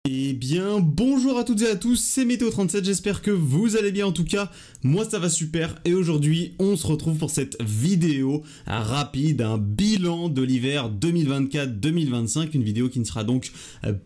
Eh bien, bonjour à toutes et à tous, c'est Météo37, j'espère que vous allez bien. En tout cas, moi ça va super et aujourd'hui on se retrouve pour cette vidéo rapide, un bilan de l'hiver 2024-2025, une vidéo qui ne sera donc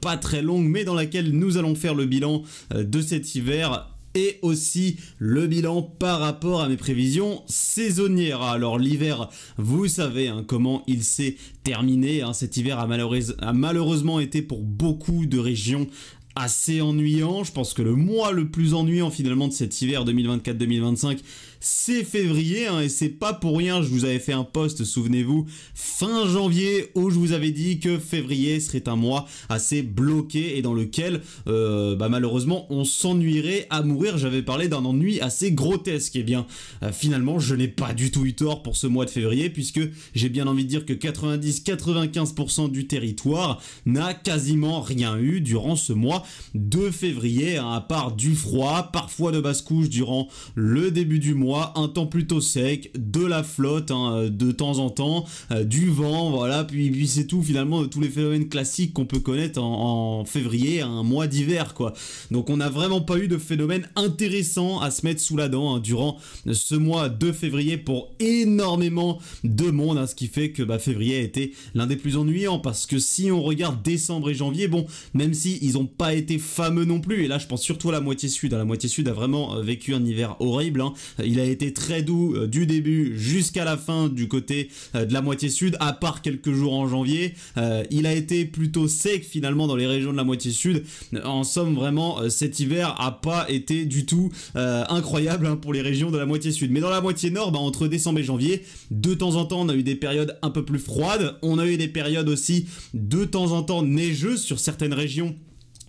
pas très longue mais dans laquelle nous allons faire le bilan de cet hiver et aussi le bilan par rapport à mes prévisions saisonnières. Alors l'hiver, vous savez comment il s'est terminé. Cet hiver a malheureusement été pour beaucoup de régions assez ennuyant. Je pense que le mois le plus ennuyant finalement de cet hiver 2024-2025, c'est février, et c'est pas pour rien, je vous avais fait un post, souvenez-vous, fin janvier, où je vous avais dit que février serait un mois assez bloqué et dans lequel, malheureusement, on s'ennuierait à mourir. J'avais parlé d'un ennui assez grotesque. Et bien, finalement, je n'ai pas du tout eu tort pour ce mois de février, puisque j'ai bien envie de dire que 90-95% du territoire n'a quasiment rien eu durant ce mois de février, à part du froid, parfois de basse couche durant le début du mois, un temps plutôt sec, de la flotte de temps en temps, du vent, voilà, puis c'est tout finalement de tous les phénomènes classiques qu'on peut connaître en février, un mois d'hiver quoi. Donc on n'a vraiment pas eu de phénomène intéressant à se mettre sous la dent durant ce mois de février pour énormément de monde, ce qui fait que février a été l'un des plus ennuyants, parce que si on regarde décembre et janvier, bon, même si ils n'ont pas été fameux non plus, et là je pense surtout à la moitié sud, la moitié sud a vraiment vécu un hiver horrible, il a été très doux du début jusqu'à la fin du côté de la moitié sud, à part quelques jours en janvier. Il a été plutôt sec finalement dans les régions de la moitié sud. En somme, vraiment, cet hiver a pas été du tout incroyable pour les régions de la moitié sud. Mais dans la moitié nord, entre décembre et janvier, de temps en temps, on a eu des périodes un peu plus froides. On a eu des périodes aussi de temps en temps neigeuses sur certaines régions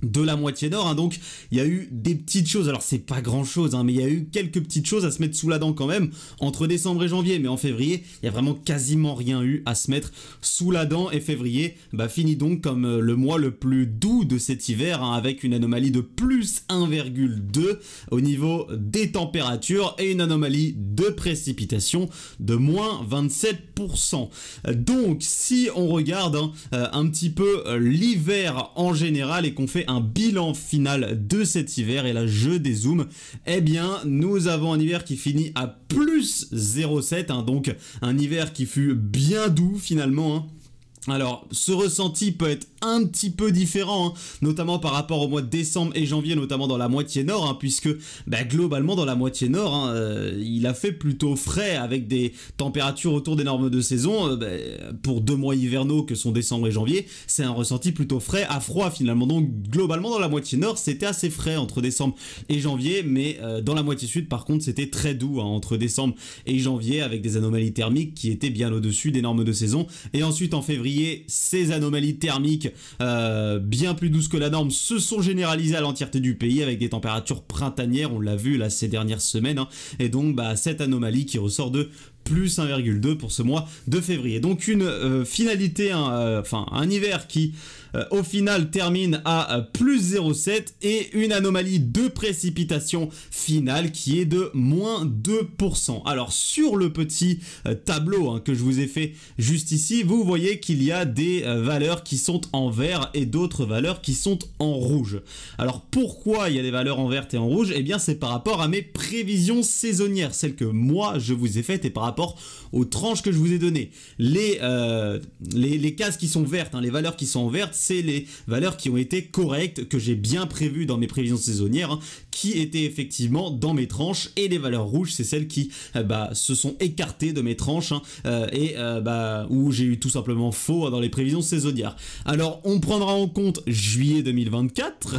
de la moitié nord, donc il y a eu des petites choses, alors c'est pas grand chose, mais il y a eu quelques petites choses à se mettre sous la dent quand même, entre décembre et janvier, mais en février, il y a vraiment quasiment rien eu à se mettre sous la dent, et février finit donc comme le mois le plus doux de cet hiver, avec une anomalie de plus 1,2 au niveau des températures, et une anomalie de précipitation de moins 27%. Donc si on regarde un petit peu l'hiver en général, et qu'on fait un bilan final de cet hiver, et là je dézoome, eh bien nous avons un hiver qui finit à plus 0,7, donc un hiver qui fut bien doux finalement. Alors, ce ressenti peut être un petit peu différent, notamment par rapport au mois de décembre et janvier, notamment dans la moitié nord, puisque globalement dans la moitié nord, il a fait plutôt frais avec des températures autour des normes de saison. Pour 2 mois hivernaux que sont décembre et janvier, c'est un ressenti plutôt frais à froid finalement. Donc globalement dans la moitié nord, c'était assez frais entre décembre et janvier, mais dans la moitié sud par contre, c'était très doux entre décembre et janvier, avec des anomalies thermiques qui étaient bien au-dessus des normes de saison. Et ensuite en février, ces anomalies thermiques bien plus douces que la norme se sont généralisées à l'entièreté du pays, avec des températures printanières, on l'a vu là ces dernières semaines, et donc cette anomalie qui ressort de plus 1,2 pour ce mois de février. Donc une finalité, un hiver qui au final termine à plus 0,7, et une anomalie de précipitation finale qui est de moins 2%. Alors sur le petit tableau que je vous ai fait juste ici, vous voyez qu'il y a des valeurs qui sont en vert et d'autres valeurs qui sont en rouge. Alors pourquoi il y a des valeurs en vert et en rouge? Eh bien c'est par rapport à mes prévisions saisonnières, celles que moi je vous ai faites, et par rapport aux tranches que je vous ai données. Les cases qui sont vertes, les valeurs qui sont en verte, c'est les valeurs qui ont été correctes, que j'ai bien prévues dans mes prévisions saisonnières, qui étaient effectivement dans mes tranches, et les valeurs rouges, c'est celles qui se sont écartées de mes tranches, où j'ai eu tout simplement faux dans les prévisions saisonnières. Alors on prendra en compte juillet 2024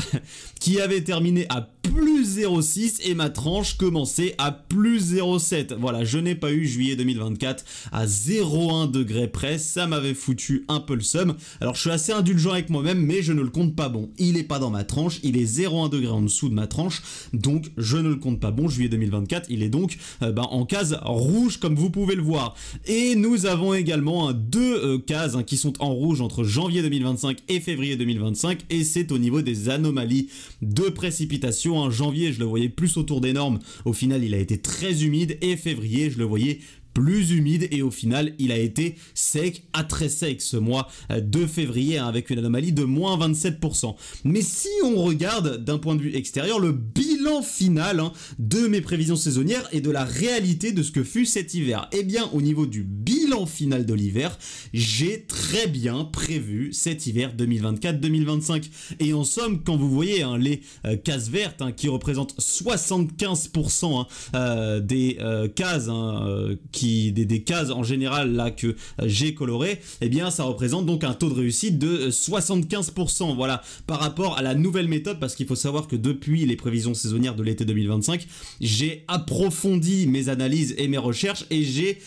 qui avait terminé à plus 0,6, et ma tranche commençait à plus 0,7. Voilà, je n'ai pas eu juillet 2024 à 0,1 degré près, ça m'avait foutu un peu le seum. Alors je suis assez indulgent avec moi-même, mais je ne le compte pas bon. Il est pas dans ma tranche, il est 0,1 degré en dessous de ma tranche, donc je ne le compte pas bon. Juillet 2024, il est donc en case rouge comme vous pouvez le voir. Et nous avons également deux cases qui sont en rouge entre janvier 2025 et février 2025, et c'est au niveau des anomalies de précipitation. Janvier, je le voyais plus autour des normes, au final il a été très humide, et février, je le voyais plus humide et au final il a été sec à très sec ce mois de février, hein, avec une anomalie de moins 27%. Mais si on regarde d'un point de vue extérieur le bilan final, hein, de mes prévisions saisonnières et de la réalité de ce que fut cet hiver, eh bien au niveau du bilan final de l'hiver, j'ai très bien prévu cet hiver 2024-2025. Et en somme, quand vous voyez, hein, les cases vertes, hein, qui représentent 75%, hein, des cases, hein, des cases en général là que j'ai colorées, eh bien ça représente donc un taux de réussite de 75%, voilà, par rapport à la nouvelle méthode, parce qu'il faut savoir que depuis les prévisions saisonnières de l'été 2025, j'ai approfondi mes analyses et mes recherches et j'ai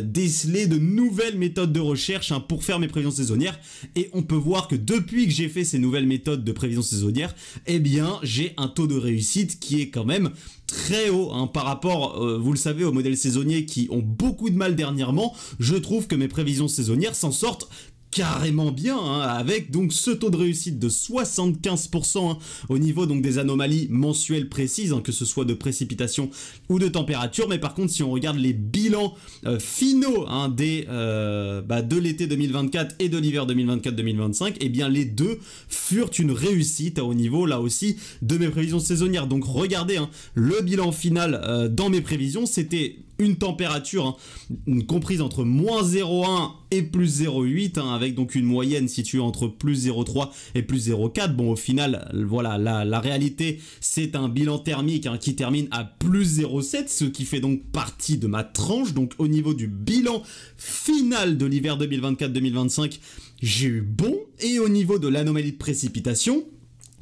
décelé de nouvelles méthodes de recherche, hein, pour faire mes prévisions saisonnières. Et on peut voir que depuis que j'ai fait ces nouvelles méthodes de prévisions saisonnières, eh bien j'ai un taux de réussite qui est quand même très haut, hein, par rapport, vous le savez, aux modèles saisonniers qui ont beaucoup de mal dernièrement. Je trouve que mes prévisions saisonnières s'en sortent carrément bien, hein, avec donc ce taux de réussite de 75%, hein, au niveau donc des anomalies mensuelles précises, hein, que ce soit de précipitation ou de température. Mais par contre, si on regarde les bilans finaux, hein, de l'été 2024 et de l'hiver 2024-2025, eh bien les deux furent une réussite, hein, au niveau là aussi de mes prévisions saisonnières. Donc regardez, hein, le bilan final dans mes prévisions, c'était une température, hein, comprise entre moins 0,1 et plus 0,8, hein, avec donc une moyenne située entre plus 0,3 et plus 0,4. Bon, au final, voilà, la réalité, c'est un bilan thermique, hein, qui termine à plus 0,7, ce qui fait donc partie de ma tranche. Donc au niveau du bilan final de l'hiver 2024-2025, j'ai eu bon. Et au niveau de l'anomalie de précipitation,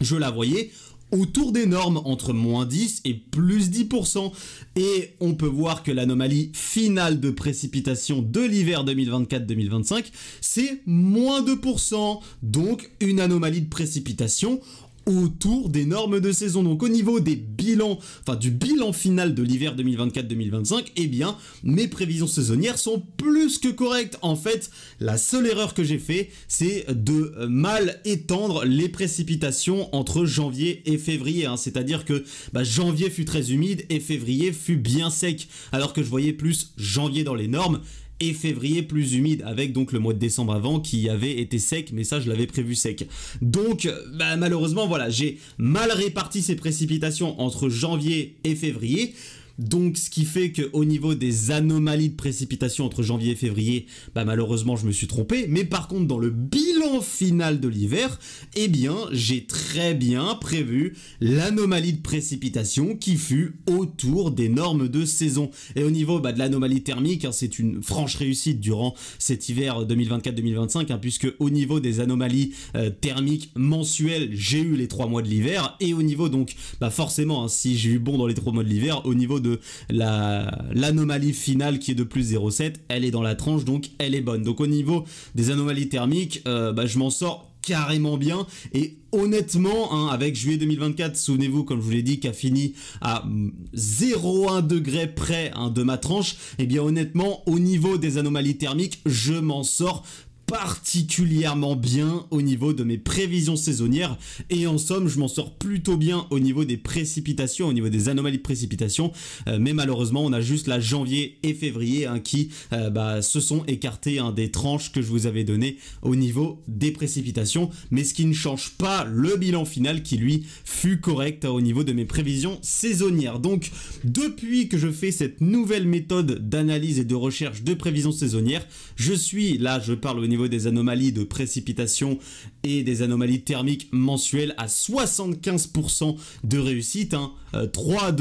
je la voyais autour des normes, entre moins 10 et plus 10%. Et on peut voir que l'anomalie finale de précipitation de l'hiver 2024-2025, c'est moins 2%. Donc une anomalie de précipitation autour des normes de saison. Donc au niveau des bilans, enfin du bilan final de l'hiver 2024-2025, eh bien mes prévisions saisonnières sont plus que correctes. En fait, la seule erreur que j'ai fait, c'est de mal étendre les précipitations entre janvier et février, hein. C'est-à-dire que janvier fut très humide et février fut bien sec, alors que je voyais plus janvier dans les normes et février plus humide, avec donc le mois de décembre avant qui avait été sec, mais ça je l'avais prévu sec. Donc malheureusement voilà, j'ai mal réparti ces précipitations entre janvier et février. Donc ce qui fait qu'au niveau des anomalies de précipitation entre janvier et février, malheureusement je me suis trompé. Mais par contre dans le bilan final de l'hiver, eh bien j'ai très bien prévu l'anomalie de précipitation qui fut autour des normes de saison. Et au niveau de l'anomalie thermique, hein, c'est une franche réussite durant cet hiver 2024-2025, hein, puisque au niveau des anomalies thermiques mensuelles, j'ai eu les 3 mois de l'hiver. Et au niveau donc, forcément, hein, si j'ai eu bon dans les 3 mois de l'hiver, au niveau de l'anomalie finale qui est de plus 0,7, elle est dans la tranche, donc elle est bonne. Donc au niveau des anomalies thermiques, je m'en sors carrément bien. Et honnêtement, hein, avec juillet 2024, souvenez-vous, comme je vous l'ai dit, qui a fini à 0,1 degré près, hein, de ma tranche, et bien honnêtement, au niveau des anomalies thermiques, je m'en sors particulièrement bien au niveau de mes prévisions saisonnières. Et en somme, je m'en sors plutôt bien au niveau des précipitations, au niveau des anomalies de précipitation, mais malheureusement on a juste la janvier et février, hein, qui se sont écartés, hein, des tranches que je vous avais données au niveau des précipitations, mais ce qui ne change pas le bilan final qui lui fut correct, hein, au niveau de mes prévisions saisonnières. Donc depuis que je fais cette nouvelle méthode d'analyse et de recherche de prévisions saisonnières, je suis là, je parle au niveau des anomalies de précipitation et des anomalies thermiques mensuelles à 75% de réussite, hein. 3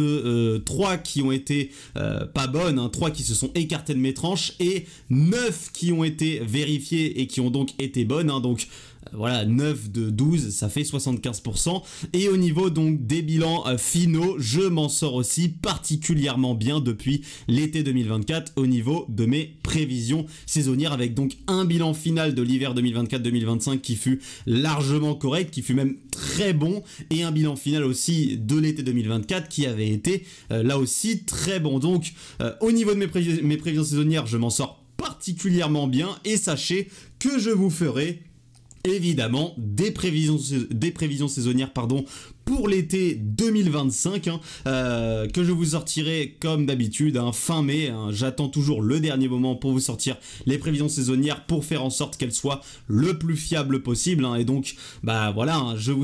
qui ont été pas bonnes, hein, 3 qui se sont écartées de mes tranches et 9 qui ont été vérifiées et qui ont donc été bonnes, hein. Donc voilà, 9 de 12, ça fait 75%. Et au niveau donc des bilans finaux, je m'en sors aussi particulièrement bien depuis l'été 2024 au niveau de mes prévisions saisonnières, avec donc un bilan final de l'hiver 2024-2025 qui fut largement correct, qui fut même très bon, et un bilan final aussi de l'été 2024 qui avait été là aussi très bon. Donc au niveau de mes prévisions saisonnières, je m'en sors particulièrement bien, et sachez que je vous ferai évidemment des prévisions saisonnières pour l'été 2025 que je vous sortirai comme d'habitude fin mai. J'attends toujours le dernier moment pour vous sortir les prévisions saisonnières pour faire en sorte qu'elles soient le plus fiables possible. Et donc, bah voilà, je vous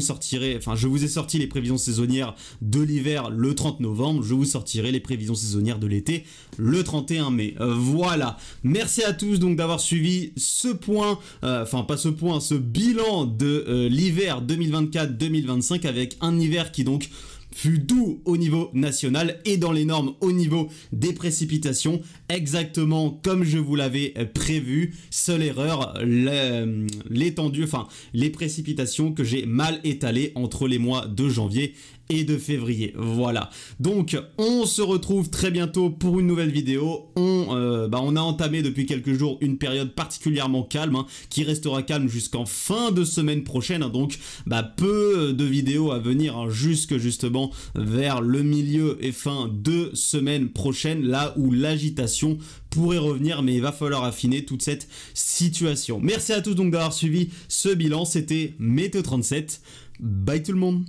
ai sorti les prévisions saisonnières de l'hiver le 30 novembre. Je vous sortirai les prévisions saisonnières de l'été le 31 mai. Voilà. Merci à tous donc d'avoir suivi ce point, ce bilan de l'hiver 2024-2025 avec un hiver qui donc fut doux au niveau national et dans les normes au niveau des précipitations, exactement comme je vous l'avais prévu. Seule erreur, l'étendue, les précipitations que j'ai mal étalées entre les mois de janvier et de février. Voilà. Donc, on se retrouve très bientôt pour une nouvelle vidéo. On a entamé depuis quelques jours une période particulièrement calme, qui restera calme jusqu'en fin de semaine prochaine. Donc, peu de vidéos à venir jusque justement vers le milieu et fin de semaine prochaine, là où l'agitation pourrait revenir, mais il va falloir affiner toute cette situation. Merci à tous donc d'avoir suivi ce bilan. C'était Météo 37. Bye tout le monde.